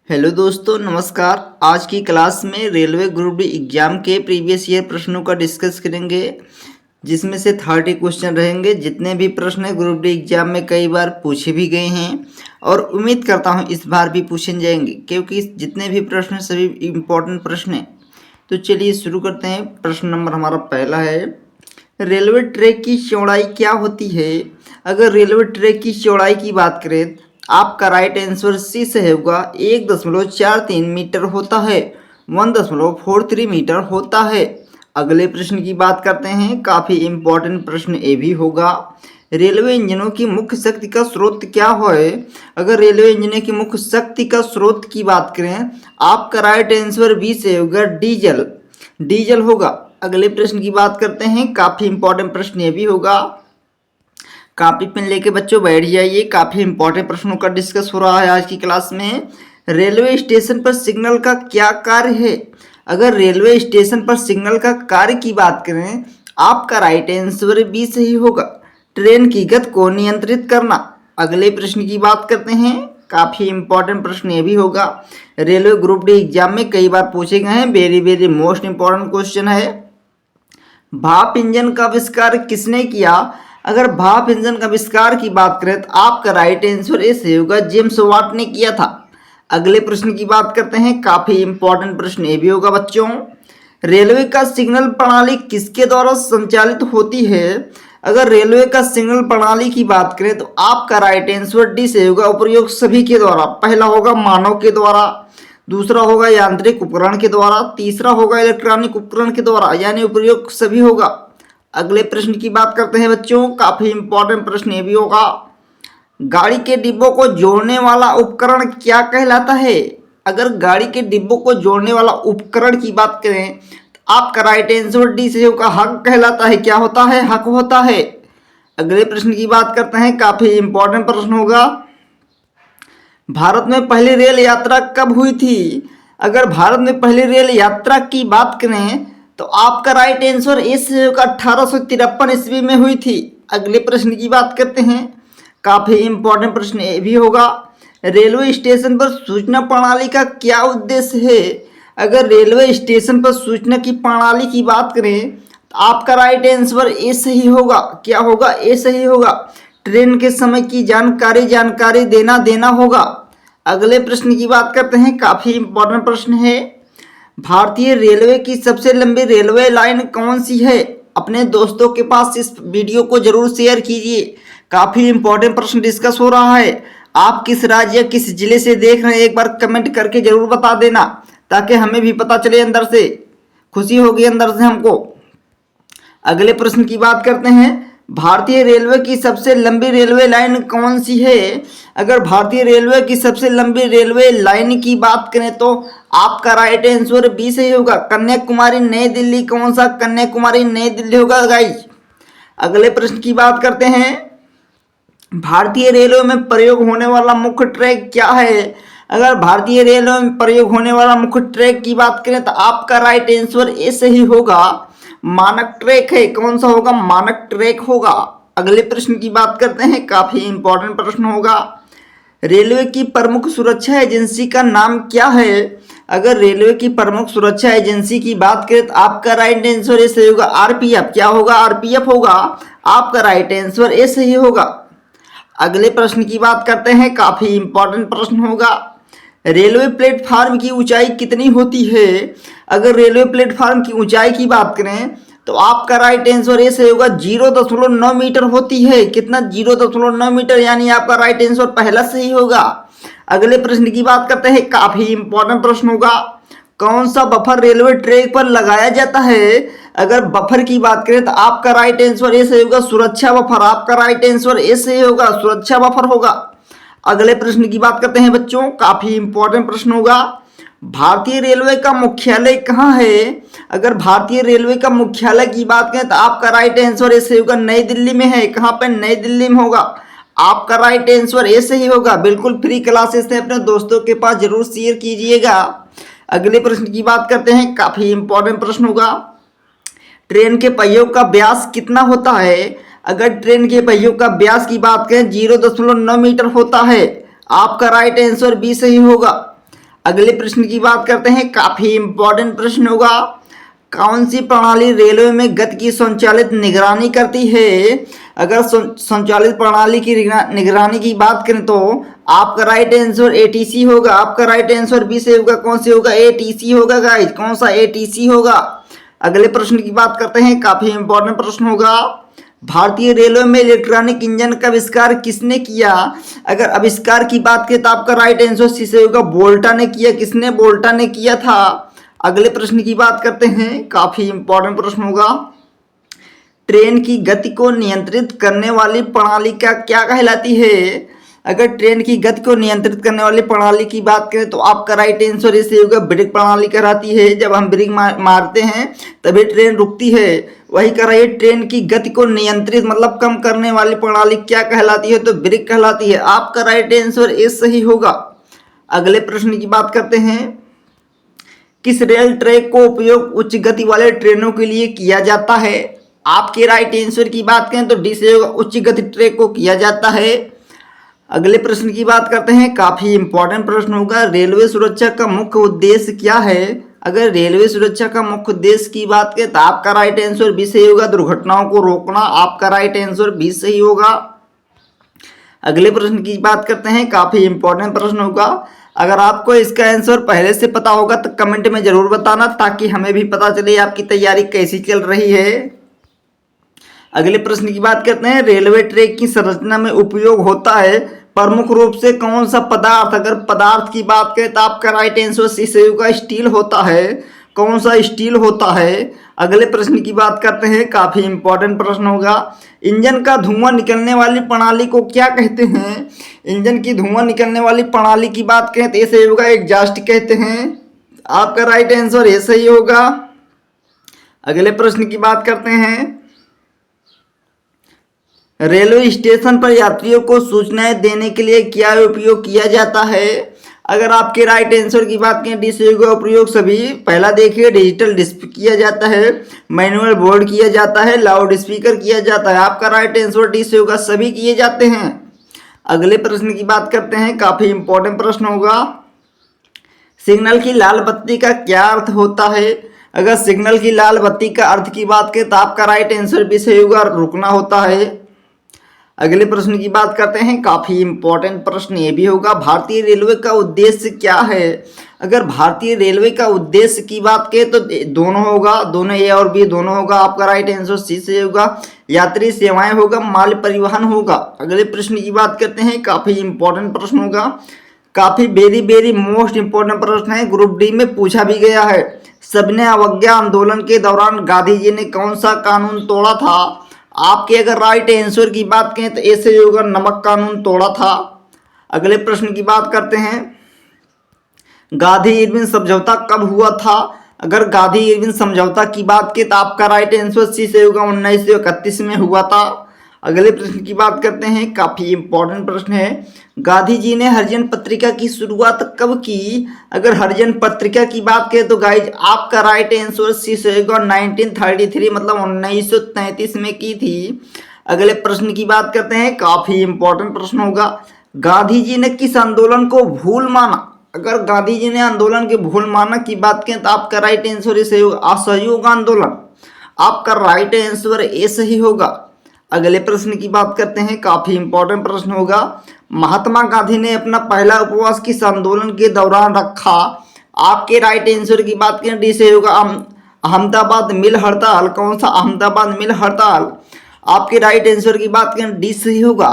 Hello दोस्तों, नमस्कार। आज की क्लास में रेलवे ग्रुप डी एग्जाम के प्रीवियस ईयर प्रश्नों का डिस्कस करेंगे, जिसमें से 30 क्वेश्चन रहेंगे। जितने भी प्रश्न हैं ग्रुप डी एग्जाम में कई बार पूछे भी गए हैं और उम्मीद करता हूं इस बार भी पूछे जाएंगे, क्योंकि जितने भी प्रश्न हैं सभी इम्पोर्टेंट प्रश्न हैं। तो चलिए शुरू करते हैं। प्रश्न नंबर हमारा पहला है, रेलवे ट्रैक की चौड़ाई क्या होती है? अगर रेलवे ट्रैक की चौड़ाई की बात करें, आपका राइट आंसर सी से होगा। 1.43 मीटर होता है, 1.43 मीटर होता है। अगले प्रश्न की बात करते हैं, काफ़ी इम्पोर्टेंट प्रश्न ये भी होगा। रेलवे इंजनों की मुख्य शक्ति का स्रोत क्या है? अगर रेलवे इंजनों की मुख्य शक्ति का स्रोत की बात करें, आपका राइट आंसर बी से होगा, डीजल। डीजल होगा। अगले प्रश्न की बात करते हैं, काफ़ी इंपॉर्टेंट प्रश्न ये भी होगा। कॉपी पेन लेके बच्चों बैठ जाइए, काफ़ी इंपॉर्टेंट प्रश्नों का डिस्कस हो रहा है आज की क्लास में। रेलवे स्टेशन पर सिग्नल का क्या कार्य है? अगर रेलवे स्टेशन पर सिग्नल का कार्य की बात करें, आपका राइट आंसर बी सही होगा, ट्रेन की गति को नियंत्रित करना। अगले प्रश्न की बात करते हैं, काफ़ी इंपॉर्टेंट प्रश्न ये भी होगा। रेलवे ग्रुप डी एग्जाम में कई बार पूछे गए हैं, very very most important question है। भाप इंजन का आविष्कार किसने किया? अगर भाप इंजन का आविष्कार की बात करें तो आपका राइट आंसर ऐसे होगा, जेम्स वाट ने किया था। अगले प्रश्न की बात करते हैं, काफ़ी इंपॉर्टेंट प्रश्न ये भी होगा बच्चों। रेलवे का सिग्नल प्रणाली किसके द्वारा संचालित होती है? अगर रेलवे का सिग्नल प्रणाली की बात करें तो आपका राइट आंसर डी से होगा, उपयोग सभी के द्वारा। पहला होगा मानव के द्वारा, दूसरा होगा यांत्रिक उपकरण के द्वारा, तीसरा होगा इलेक्ट्रॉनिक उपकरण के द्वारा, यानी उपयोग सभी होगा। अगले प्रश्न की बात करते हैं बच्चों, काफ़ी इंपॉर्टेंट प्रश्न ये भी होगा। गाड़ी के डिब्बों को जोड़ने वाला उपकरण क्या कहलाता है? अगर गाड़ी के डिब्बों को जोड़ने वाला उपकरण की बात करें तो आपका राइट आंसर डी से होगा, हक कहलाता है। क्या होता है? हक होता है। अगले प्रश्न की बात करते हैं, काफ़ी इंपॉर्टेंट प्रश्न होगा। भारत में पहली रेल यात्रा कब हुई थी? अगर भारत में पहली रेल यात्रा की बात करें तो आपका राइट आंसर इस 1853 ईस्वी में हुई थी। अगले प्रश्न की बात करते हैं, काफ़ी इंपॉर्टेंट प्रश्न ये भी होगा। रेलवे स्टेशन पर सूचना प्रणाली का क्या उद्देश्य है? अगर रेलवे स्टेशन पर सूचना की प्रणाली की बात करें तो आपका राइट आंसर ए सही होगा। क्या होगा? ए सही होगा। ट्रेन के समय की जानकारी देना होगा। अगले प्रश्न की बात करते हैं, काफ़ी इंपॉर्टेंट प्रश्न है। भारतीय रेलवे की सबसे लंबी रेलवे लाइन कौन सी है? अपने दोस्तों के पास इस वीडियो को जरूर शेयर कीजिए। काफ़ी इंपॉर्टेंट प्रश्न डिस्कस हो रहा है। आप किस राज्य या किस जिले से देख रहे हैं, एक बार कमेंट करके जरूर बता देना, ताकि हमें भी पता चले, अंदर से खुशी होगी अंदर से हमको। अगले प्रश्न की बात करते हैं, भारतीय रेलवे की सबसे लंबी रेलवे लाइन कौन सी है? अगर भारतीय रेलवे की सबसे लंबी रेलवे लाइन की बात करें तो आपका राइट आंसर बी सही होगा, कन्याकुमारी नई दिल्ली। कौन सा? कन्याकुमारी नई दिल्ली होगा गाइस। अगले प्रश्न की बात करते हैं, भारतीय रेलवे में प्रयोग होने वाला मुख्य ट्रैक क्या है? अगर भारतीय रेलवे में प्रयोग होने वाला मुख्य ट्रैक की बात करें तो आपका राइट आंसर ए सही होगा, मानक ट्रैक है। कौन सा होगा? मानक ट्रैक होगा। अगले प्रश्न की बात करते हैं, काफ़ी इंपॉर्टेंट प्रश्न होगा। रेलवे की प्रमुख सुरक्षा एजेंसी का नाम क्या है? अगर रेलवे की प्रमुख सुरक्षा एजेंसी की बात करें तो आपका राइट आंसर ए सही होगा, आरपीएफ। क्या होगा? आरपीएफ होगा। आपका राइट आंसर ए सही होगा। अगले प्रश्न की बात करते हैं, काफ़ी इंपॉर्टेंट प्रश्न होगा। रेलवे प्लेटफार्म की ऊंचाई कितनी होती है? अगर रेलवे प्लेटफार्म की ऊंचाई की बात करें तो आपका राइट आंसर ये सही होगा, 0.9 मीटर होती है। कितना? 0.9 मीटर, यानी आपका राइट आंसर पहला सही होगा। अगले प्रश्न की बात करते हैं, काफ़ी इंपॉर्टेंट प्रश्न होगा। कौन सा बफर रेलवे ट्रैक पर लगाया जाता है? अगर बफर की बात करें तो आपका राइट आंसर ये सही होगा, सुरक्षा बफर। आपका राइट आंसर ये सही होगा, सुरक्षा बफर होगा। अगले प्रश्न की बात करते हैं बच्चों, काफ़ी इंपॉर्टेंट प्रश्न होगा। भारतीय रेलवे का मुख्यालय कहाँ है? अगर भारतीय रेलवे का मुख्यालय की बात करें तो आपका राइट आंसर ऐसे होगा, नई दिल्ली में है। कहाँ पे? नई दिल्ली में होगा। आपका राइट आंसर ऐसे ही होगा। बिल्कुल फ्री क्लासेस है, अपने दोस्तों के पास जरूर शेयर कीजिएगा। अगले प्रश्न की बात करते हैं, काफ़ी इंपॉर्टेंट प्रश्न होगा। ट्रेन के पहियों का व्यास कितना होता है? अगर ट्रेन के पहियों का व्यास की बात करें 0.9 मीटर होता है। आपका राइट आंसर बी सही होगा। अगले प्रश्न की बात करते हैं, काफी इंपॉर्टेंट प्रश्न होगा। कौन सी प्रणाली रेलवे में गति की स्वचालित निगरानी करती है? अगर स्वचालित प्रणाली की निगरानी की बात करें तो आपका राइट आंसर एटीसी होगा। आपका राइट आंसर बी से होगा। कौन से होगा? एटीसी होगा गाइस। कौन सा? एटीसी होगा। अगले प्रश्न की बात करते हैं, काफी इंपॉर्टेंट प्रश्न होगा। भारतीय रेलवे में इलेक्ट्रॉनिक इंजन का आविष्कार किसने किया? अगर आविष्कार की बात करें तो आपका राइट आंसर सी से होगा। वोल्टा ने किया। किसने? वोल्टा ने किया था। अगले प्रश्न की बात करते हैं, काफी इंपॉर्टेंट प्रश्न होगा। ट्रेन की गति को नियंत्रित करने वाली प्रणाली क्या कहलाती है? अगर ट्रेन की गति को नियंत्रित करने वाली प्रणाली की बात करें तो आपका राइट आंसर इसे होगा। ब्रेक प्रणाली कहलाती है। जब हम ब्रेक मारते हैं तभी ट्रेन रुकती है। वही कह रही है, ट्रेन की गति को नियंत्रित मतलब कम करने वाली प्रणाली क्या कहलाती है? तो ब्रेक कहलाती है। आपका राइट आंसर ए सही होगा। अगले प्रश्न की बात करते हैं, किस रेल ट्रैक को उपयोग उच्च गति वाले ट्रेनों के लिए किया जाता है? आपके राइट आंसर की बात करें तो डी से होगा। उच्च गति ट्रैक को किया जाता है। अगले प्रश्न की बात करते हैं, काफी इंपॉर्टेंट प्रश्न होगा। रेलवे सुरक्षा का मुख्य उद्देश्य क्या है? अगर रेलवे सुरक्षा का मुख्य उद्देश्य की बात करें तो आपका राइट आंसर बी सही होगा। दुर्घटनाओं को रोकना। आपका राइट आंसर बी सही होगा। अगले प्रश्न की बात करते हैं, काफी इंपॉर्टेंट प्रश्न होगा। अगर आपको इसका आंसर पहले से पता होगा तो कमेंट में जरूर बताना, ताकि हमें भी पता चले आपकी तैयारी कैसी चल रही है। अगले प्रश्न की बात करते हैं, रेलवे ट्रैक की संरचना में उपयोग होता है प्रमुख रूप से कौन सा पदार्थ? अगर पदार्थ की बात करें तो आपका राइट आंसर सी से होगा। स्टील होता है। कौन सा? स्टील होता है। अगले प्रश्न की बात करते हैं, काफी इंपॉर्टेंट प्रश्न होगा। इंजन का धुआं निकलने वाली प्रणाली को क्या कहते हैं? इंजन की धुआं निकलने वाली प्रणाली की बात करें तो ये सही होगा। एग्जॉस्ट कहते हैं। आपका राइट आंसर ये सही होगा। अगले प्रश्न की बात करते हैं, रेलवे स्टेशन पर यात्रियों को सूचनाएं देने के लिए क्या उपयोग किया जाता है? अगर आपके राइट आंसर की बात करें डी से होगा। उपयोग सभी। पहला देखिए, डिजिटल डिस्प्ले किया जाता है, मैनुअल बोर्ड किया जाता है, लाउड स्पीकर किया जाता है। आपका राइट आंसर डी से होगा। सभी किए जाते हैं। अगले प्रश्न की बात करते हैं, काफी इंपॉर्टेंट प्रश्न होगा। सिग्नल की लाल बत्ती का क्या अर्थ होता है? अगर सिग्नल की लाल बत्ती का अर्थ की बात करें तो आपका राइट आंसर भी सही होगा। रुकना होता है। अगले प्रश्न की बात करते हैं, काफी इंपॉर्टेंट प्रश्न ये भी होगा। भारतीय रेलवे का उद्देश्य क्या है? अगर भारतीय रेलवे का उद्देश्य की बात करें तो दोनों होगा। दोनों ए और बी दोनों होगा। आपका राइट आंसर सी से होगा। यात्री सेवाएं होगा, माल परिवहन होगा। अगले प्रश्न की बात करते हैं, काफी इंपॉर्टेंट प्रश्न होगा। काफी वेरी मोस्ट इंपॉर्टेंट प्रश्न है। ग्रुप डी में पूछा भी गया है। सबने अवज्ञा आंदोलन के दौरान गांधी जी ने कौन सा कानून तोड़ा था? आपके अगर राइट आंसर की बात करें तो ऐसे होगा। नमक कानून तोड़ा था। अगले प्रश्न की बात करते हैं, गांधी इरविन समझौता कब हुआ था? अगर गांधी इरविन समझौता की बात करें तो आपका राइट आंसर सी से होगा। 1931 में हुआ था। अगले प्रश्न की बात करते हैं, काफी इंपॉर्टेंट प्रश्न है। गांधी जी ने हरिजन पत्रिका की शुरुआत कब की? अगर हरिजन पत्रिका की बात करें तो गाइज आपका राइट आंसर सी से होगा। 1933 मतलब 1933 में की थी। अगले प्रश्न की बात करते हैं, काफी इंपॉर्टेंट प्रश्न होगा। गांधी जी ने किस आंदोलन को भूल माना? अगर गांधी जी ने आंदोलन के भूल माना की बात करें तो आपका राइट आंसर ये सही होगा। असहयोग आंदोलन। आपका राइट आंसर ए सही होगा। अगले प्रश्न की बात करते हैं, काफी इंपॉर्टेंट प्रश्न होगा। महात्मा गांधी ने अपना पहला उपवास किस आंदोलन के दौरान रखा? आपके राइट आंसर की बात करें डी से होगा। अहमदाबाद मिल हड़ताल। कौन सा? अहमदाबाद मिल हड़ताल। आपके राइट आंसर की बात करें डी से होगा।